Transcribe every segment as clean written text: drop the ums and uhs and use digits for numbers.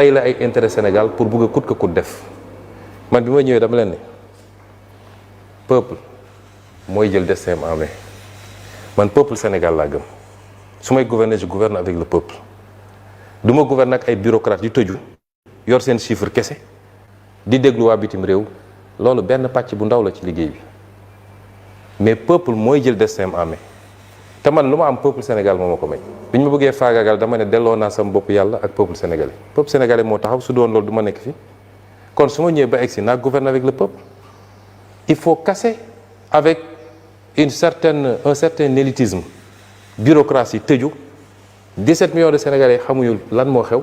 tey la ay intérêt Sénégal pour bugg a coûte que coûte def man bi ma ñëwee dama leen ne peuple mooy jël destin en main man peuple Sénégal laa gëm su may gouverner je gouverne avec le peuple du ma gouverner ak ay bureaucrates yu tëju yor seen chiffre kese di déglu waa bitim réew loolu benn pàcc bu ndaw la ci liggéey bi mais peuple mooy jël destin en main te man lu ma am peuple Sénégal moo ma ko may bi ñu ma bëggee faagaagal dama ne delloo naa sama bopp yàlla ak peuple sénégalais moo taxaw su doon loolu du ma nekk fi kon su ma ñëwee ba egsi naa gouverner avec le peuple il faut casser avec un certain élitisme bureaucratie tëju 17 millions de Sénégalais xamuñu lan moo xew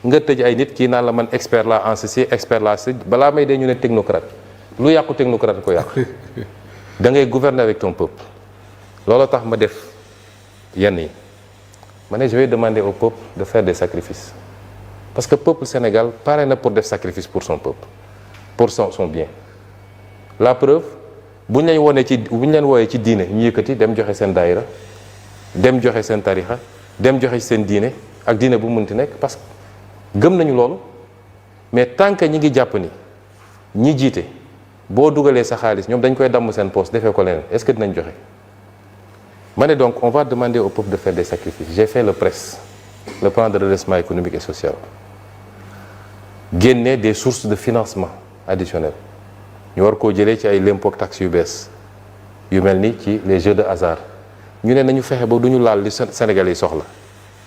nga tëj ay nit kii naan la man expert la en ceci expert la ceci balaa may dee ñu ne technocrate lu yàqu technocrate ko yàq da ngay gouverner avec ton peuple loolu tax ma def yenn yi ma ne je vais demander au peuple de faire des sacrifices parce que peuple Sénégal pare na pour def sacrifice pour son peuple pour son bien la preuve bu ñu leen wooyee ci diine ñu yëkkati dem joxe seen daayira dem joxe seen tarixa dem joxe seen diine ak diine bu mënti nekk parce que gëm nañu loolu mais tant que ñi ngi jàpp ni ñi jiite boo dugalee sa xaalis ñoom dañ koy damm seen poste defee ko leneen est-ce que dinañ joxe ma ne donc on va demander au peuple de faire des sacrifices j'ai fait le PRES le plan de redressement économique et social génne des sources de financement additionnelles ñu war koo jëlee ci ay l'impôt taxe yu bees yu mel ni ci les jeux de hasard ñu ne nañu fexe ba du ñu laal li Sénégalais yi soxla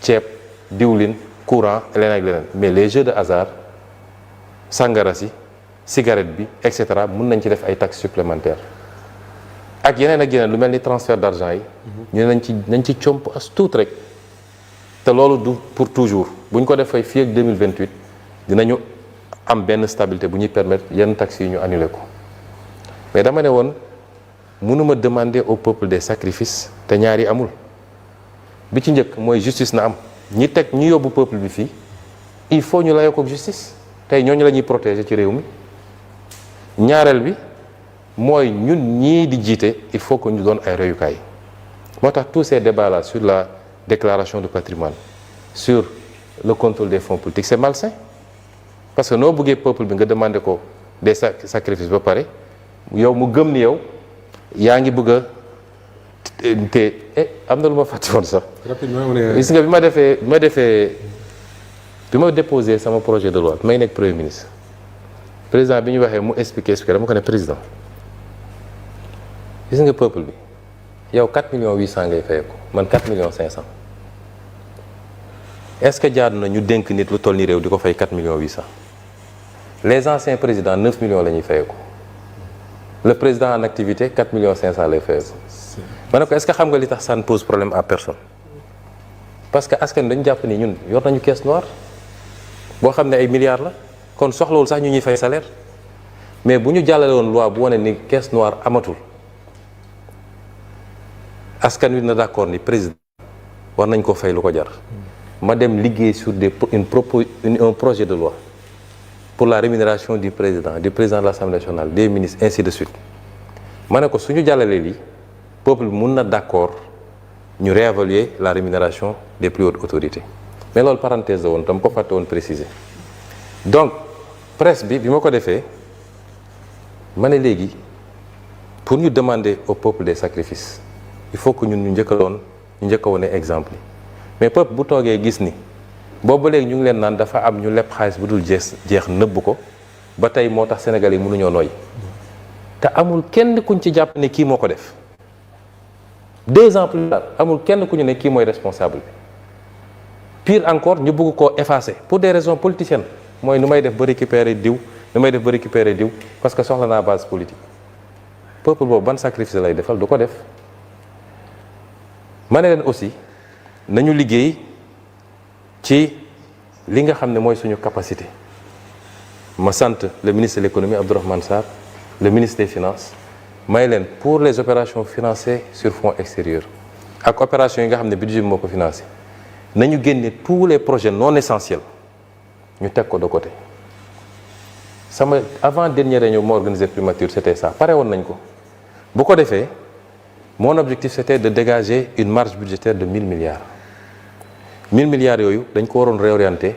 ceeb diwlin courant leneen ak leneen mais les jeux de hasard sangara si cigarette bi et cetera mun nañ ci def ay taxes supplémentaires ak yeneen lu mel ni transfert d'argent yi ñu ne nañ ci comp as tuut rek te loolu du pour toujours bu ñu ko defee fii ak 2028 dinañu am benn stabilité bu ñuy permettre yenn taxes yi ñu annuler ko mais dama ne woon mënuma demander au peuple des sacrifices te ñaar yi amul bi ci njëkk mooy justice na am ñi yóbbu peuple bi fii il faut ñu layoo ko justice tey ñooñu la ñuy protéger ci réew mi ñaareel bi mooy ñun ñii di jiite il faut que ñu doon ay royukaay moo tax tous ces débats là sur la déclaration de patrimoine sur le contrôle des fonds politiques c'est malsain parce que noo bëggee peuple bi nga demander ko des sacrifices ba pare yow mu gëm ni yow yaa ngi bëgg a te am na lu ma fàtte woon sax. gis nga bi ma déposé sama projet de loi may nekk premier ministre président bi ñu waxee mu expliqué dama ko ne président gis nga peuple bi yow 4 millions 800 ngay fay ko man 4 millions 500 est-ce que jaadu na ñu dénk nit lu toll ni réew di ko fay 4 millions 800 les anciens présidents 9 millions la ñuy fay ko le président en activité 4 millions 500 lay fay ko. ma ne ko est-ce que xam nga li tax ça ne pose problème à personne parce que askan dañu jàpp ni ñun yor nañu caisse noire boo xam ne ay milliards la kon soxlawul sax ñu ñuy fay salaire mais bu ñu jàllale woon loi bu wane ni caisse noire amatul askan wi na d'accord ni président war nañ ko fay lu ko jar ma dem liggéey sur un projet de loi pour la rémunération du président de l'Assemblée nationale des ministres ainsi de suite ma ne ko suñu jàllalee lii peuple bi mun na d'accord ñu réévaluer la rémunération des plus hautes autorités mais loolu parenthèse la woon dama ko fàtte woon préciser donc presse bi ma ko defee ma ne léegi pour ñu demander au peuple des sacrifices il faut que ñun ñu njëkk a wone exemple yi mais peuple bu toogee gis ni boobu léegi ñu ngi leen naan dafa am ñu leb xaalis bu dul jeex nëbb ko ba tey moo tax Sénégal yi mënuñoo nooy te amul kenn kuñ ci jàpp ne kii moo ko def 2 ans plus tard amul kenn ku ñu ne kii mooy responsable bi pire encore ñu bëgg koo effacer pour des raisons politiciennes mooy nu may def ba récupérer diw parce que soxla naa base politique peuple boobu ban sacrifice lay defal du ko def ma ne leen aussi nañu liggéey ci li nga xam ne mooy suñu capacité ma sant le ministre de l'économie Abdourahmane Sarr le ministre des finances may leen pour les opérations financées sur fonds extérieurs ak opérations yi nga xam ne budget bi moo ko financé nañu génne tous les projets non essentiels ñu teg ko de côté sama avant dernière réunion moo organisé primature c'était ça pare woon nañ ko bu ko defee mon objectif c'était de dégager une marge budgétaire de 1000 milliards 1000 milliards yooyu dañ ko waroon réorienter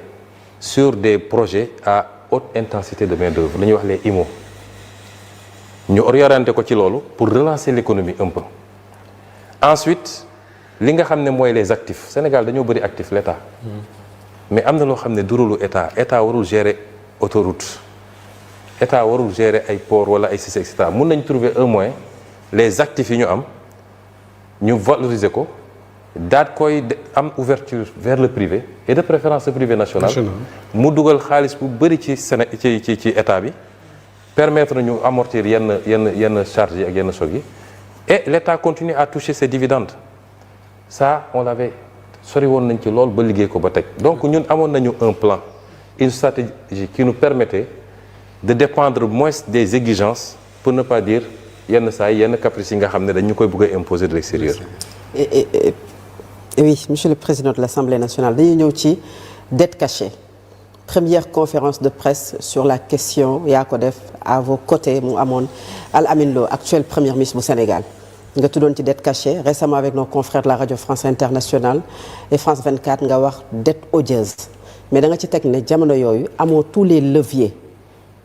sur des projets à haute intensité de main-d'œuvre la ñuy wax les IMO ñu orienté ko ci loolu pour relancer l'économie un peu. Ensuite li nga xam ne mooy les actifs Sénégal dañoo bëri actifs l'État mais am na loo xam ne du rôle état warul gérer autoroute état warul gérer ay port wala ay sites et cetera mun nañ trouver un moyen les actifs yi ñu am ñu valoriser ko daat koy am ouverture vers le privé et de préférence le privé national mu dugal xaalis bu bëri ci ci état bi permettre ñu amortir yenn charges yi ak yenn chocs yi et l'État continue à toucher ses dividendes ça on l'avait sori woon nañ ci lool ba liggéey ko ba teg donc ñun amoon nañu un plan une stratégie qui nous permettait de dépendre moins des exigences pour ne pas dire yenn saa yi yenn caprices yi nga xam ne dañu koy bëgg a imposer de l'extérieur. Oui, monsieur le président de l'Assemblée nationale dañuy ñëw ci dette cachée première conférence de presse sur la question yaa ko def à vos côtés mu amoon Al Amin Lo actuel premier ministre bu Sénégal nga tuddoon ci dette cachée récemment avec nos confrères de la radio France Internationale et France 24 nga wax dette odieuse mais da nga ci teg ne jamono yooyu amoo tous les leviers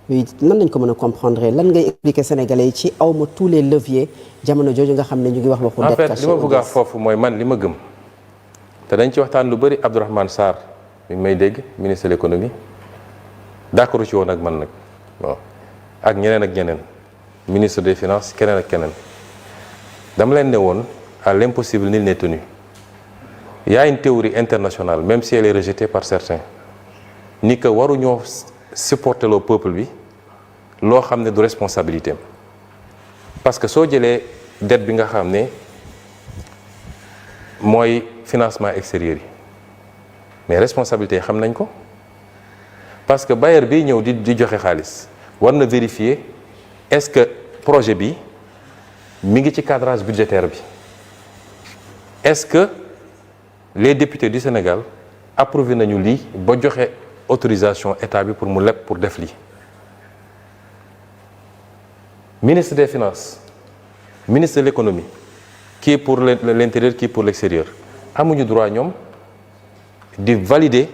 nan lañ ko mën a comprendre lan ngay expliquer Sénégalais yi ci awma tous les leviers jamono jooju nga xam ne ñu ngi wax waxu dette cachée. En fait li ma bëgg a foofu mooy man li ma gëm te dañ ci waxtaan lu bëri Abdourahmane Sarr mi may dégg ministre de l'économie d'accord ci woon ak man nag bon ak ñeneen ministre des finances keneen ak keneen dama leen ne woon à l'impossible nul n'est tenu. Il y a une théorie internationale même si elle est rejetée par certains ni que waruñoo supporter le peuple bi loo xam ne du responsabilité am parce que soo jëlee dette bi nga xam ne mooy financement extérieur yi mais responsabilité yi xam nañ ko parce que bailleur bi ñëw di joxe xaalis war na vérifier est-ce que projet bi mi ngi ci cadrage budgétaire bi est-ce que les députés du Sénégal approuvé nañu lii ba joxe autorisation état bi pour mu leb pour def lii ministre des finances ministre de l'économie qui est pour l'intérieur qui est pour l'extérieur amuñu droit ñoom di valider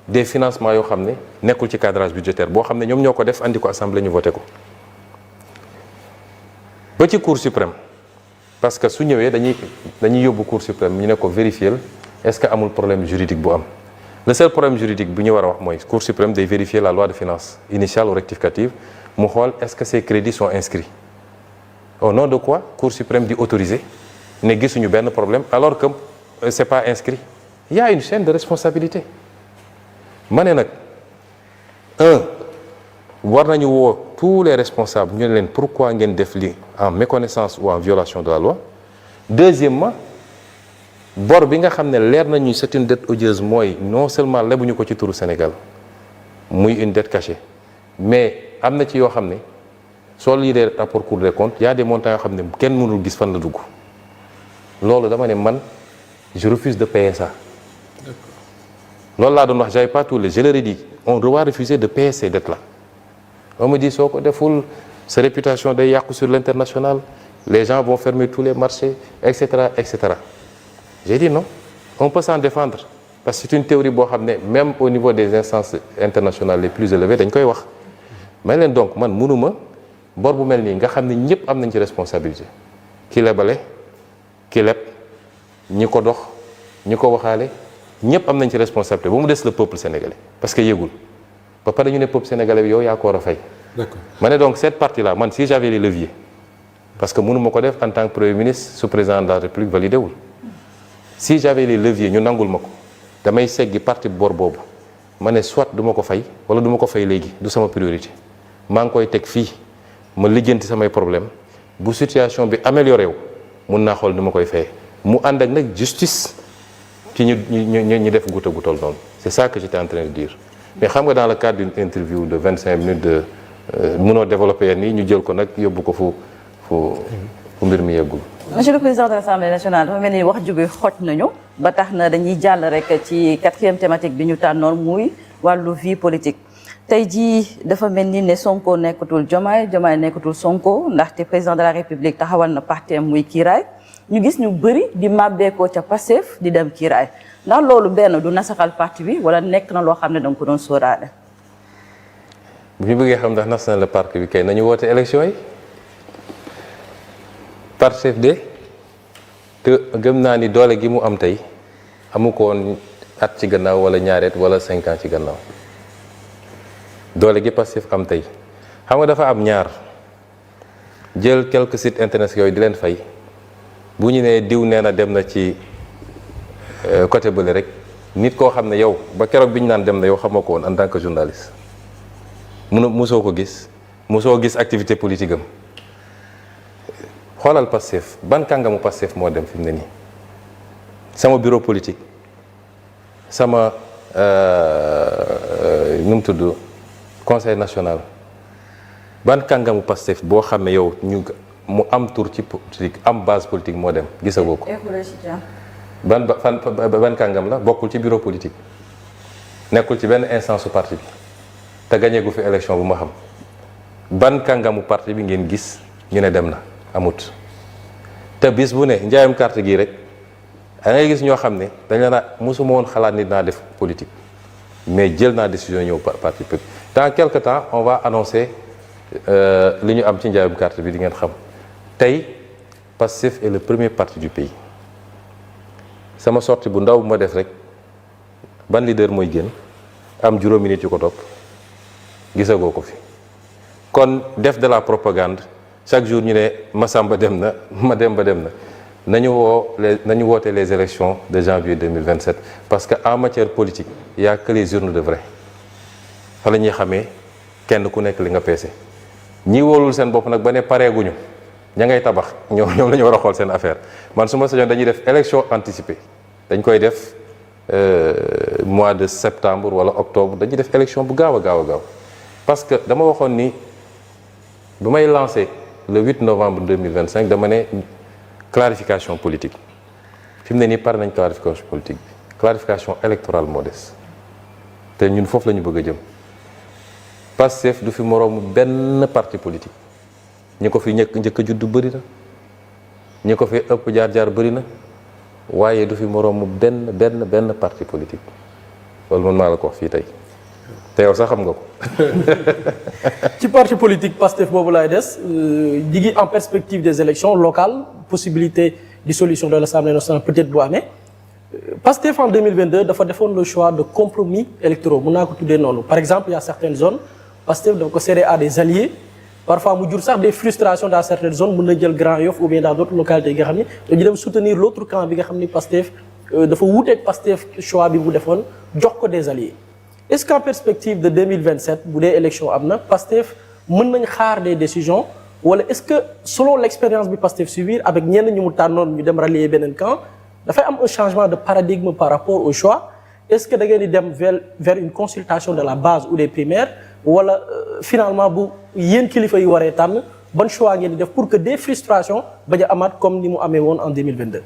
des financements yoo xam ne nekkul ci cadrage budgétaire boo xam ne ñoom ñoo ko def andi ko assemblée ñu voté ko ba ci cour suprême parce que su ñëwee dañuy yóbbu cour suprême ñu ne ko vérifier est-ce que amul problème juridique bu am le seul problème juridique bu ñu war a wax mooy cour suprême day vérifier la loi de finances initiale ou rectificative mu xool est-ce que ces crédits sont inscrits au nom de quoi cour suprême di autoriser ne gisuñu benn problème alors que c'est pas inscrit il y a une chaîne de responsabilité ma ne nag war nañu woo tous les responsables ñu ne leen pourquoi ngeen def li en méconnaissance ou en violation de la loi deuxièmement bor bi nga xam ne leer nañu c'est une dette odieuse mooy non seulement lebuñu ko ci turu Sénégal muy une dette cachée mais am na ci yoo xam ne soo lire rapport Cour des comptes y a des montants yoo xam ne kenn mënul gis fan la dugg loolu dama ne man je refuse de payer ça loolu laa doon wax j'avais pas tous les je leur ai dit on doit refuser de payer ces dettes là on me dit soo ko deful sa réputation day yàqu sur l'international les gens vont fermer tous les marchés etc. J'ai dit non on peut s'en défendre parce que c'est une théorie boo xam ne même au niveau des instances internationales les plus élevées dañ koy wax may leen donc man mënuma bor bu mel nii nga xam ne ñëpp am nañ ci responsabilité ki lebale ki leb ñi ko dox ñi ko waxaale ñëpp am nañ ci responsabilité ba mu des le peuple sénégalais parce que yëgul ba pare ñu ne peuple sénégalais bi yow yaa ko war a fay. D'accord. Ma ne donc cette partie là man si j'avais les leviers parce que mënuma ko def en tant que premier ministre sous président de la République validé wul si j'avais les leviers ñu nangul ma ko damay seggi partie bor boobu ma ne soit du ma ko fay wala du ma ko fay léegi du sama priorité maa ngi koy teg fii ma lijjanti samay problème bu situation bi amélioré wu mun naa xool du ma koy fay mu ànd ak nag justice ci ñu def guuta gu toll noonu c'est ça que j'étais en train de dire mais xam nga dans le cadre d'une interview de 25 minutes de mënoo développer nii ñu jël ko nag yóbbu ko fu mbir mi yeggul. Monsieur le président de l'Assemblée nationale dafa mel ni wax jóge xoj nañu ba tax na dañuy jàll rek ci 4e thématique bi ñu tànnoon muy wàllu vie politique tey jii dafa mel ni ne Sonko nekkatul Diomaye nekkatul Sonko ndaxte président de la République taxawal na parti muy kiiraay ñu gis ñu bëri di màbbeekoo ca Pastef di dem kiiraay ndax loolu benn du nasaxal parti bi wala nekk na loo xam ne da nga ko doon sóoraale. bu ñu bëggee xam ndax nas na le parti bi kay nañu woote élection yi Pastef de te gëm naa ni doole gi mu am tey amu ko woon at ci gannaaw wala ñaareet wala 5 ans ci gannaaw doole gi Pastef am tey xam nga dafa am ñaar jël quelques sites internet yooyu di leen fay bu ñu nee diw nee na dem na ci côté bële rek nit koo xam ne yow ba keroog bi ñu naan dem na yow xamoo ko woon en tant que journaliste mosoo ko gis mosoo gis activité politique am xoolal Pastef ban kàngamu Pastef moo dem fi mu ne nii sama bureau politique sama nu mu tudd conseil national ban kàngamu Pastef boo xam ne yow mu am tour ci politique am base politique moo dem gisagoo ko. ban kàngam la bokkul ci bureau politique nekkul ci benn instance su parti bi te gagné gu fi élection bu ma xam ban kàngamu parti bi ngeen gis ñu ne dem na amut. te bis bu ne njaayam carte gii rek da ngay gis ñoo xam ne dañ la naa mosuma woon xalaat nit naa def politique mais jël naa décision ñëw parti politique. dans quelque temps on va annoncer li ñu am ci njaayam carte bi di ngeen xam tey Pastef est le premier parti du pays. sama sortie bu ndaw bu ma def rek ban leader mooy génn am juróomi nit yu ko topp gisagoo ko fi kon def de la propagande chaque jour ñu ne Massamba dem na Mademba dem na nañu woote les élections de janvier 2027 parce que en matière politique il y a que les urnes de vrai fa la ñuy xamee kenn ku nekk li nga peese ñi wóolul seen bopp nag ba ne pareeguñu ña ngay tabax ñoom la ñu war a xool seen affaire man su ma sañoon dañuy def élection anticipée dañ koy def mois de septembre wala octobre dañuy def élection bu gaaw a gaaw parce que dama waxoon ni bu may lancé le 8 novembre 2025 dama ne clarification politique fi mu ne nii pare nañ clarification politique bi clarification électorale moo des te ñun foofu la ñu bëgg a jëm Pastef du fi moroomu benn parti politique ñi ko fi njëkk a juddu bëri na ñi ko fi ëpp jaar-jaar bëri na waaye du fi moroomu benn parti politique loolu man maa la ko wax fii tey te yow sax xam nga ko. ci parti politique Pastef boobu laay des di ngi en perspective des élections locales possibilité dissolution de l'Assemblée nationale peut-être bu amee Pastef en 2022 dafa defoon le choix de compromis électoraux mun naa ko tuddee noonu par exemple il y a certaines zones Pastef dafa ko cédé à des alliés. parfois mu jur sax des frustrations dans certaines zones mën na jël Grand Yoff ou bien dans d'autres localités yi nga xam ni dañu dem soutenir l'autre camp bi nga xam ni Pastef dafa wuuteeg Pastef choix bi mu defoon jox ko des alliés est-ce qu'en perspective de 2027 bu dee élection am na Pastef mën nañ xaar des décisions wala est-ce que selon l'expérience bi Pastef subir avec ñenn ñu mu tànnoon ñu dem rallier beneen camp dafay am un changement de paradigme par rapport au choix est-ce que da ngeen di dem vers une consultation de la base ou des primaires wala finalement bu yéen kilifa yi waree tànn ban choix ngeen di def pour que des frustrations bañ a amaat comme ni mu amee woon en 2022.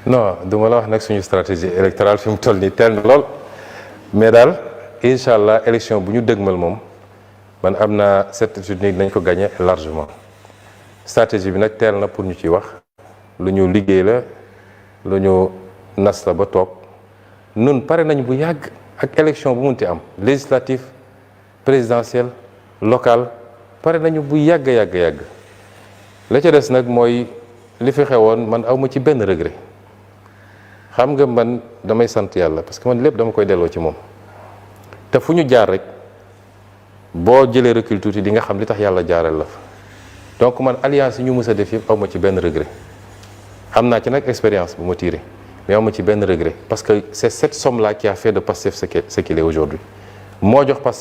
non du ma la wax nag suñu stratégie électorale fi mu toll nii teel na lool mais daal incha allah élection bu ñu dëgmal moom man am naa certitude ni nañ ko gagner largement stratégie bi nag teel na pour ñu ciy wax lu ñu liggéey la lu ñu nas la ba toog nun pare nañ bu yàgg ak élection bu munti am législative présidentielle locale pare nañu bu yàgg la ca des nag mooy li fi xewoon man awma ci benn regret xam nga man damay sant yàlla parce que man lépp dama koy delloo ci moom te fu ñu jaar rek boo jëlee recul tuuti di nga xam li tax yàlla jaaral la fa donc man alliance yi ñu mës a def yëpp awma ci benn regret am naa ci nag expérience bu ma tiré mais awma ci benn regret parce que c'est cette somme là qui a fait de Pastef ce qu'il est aujourd'hui moo jox Pastef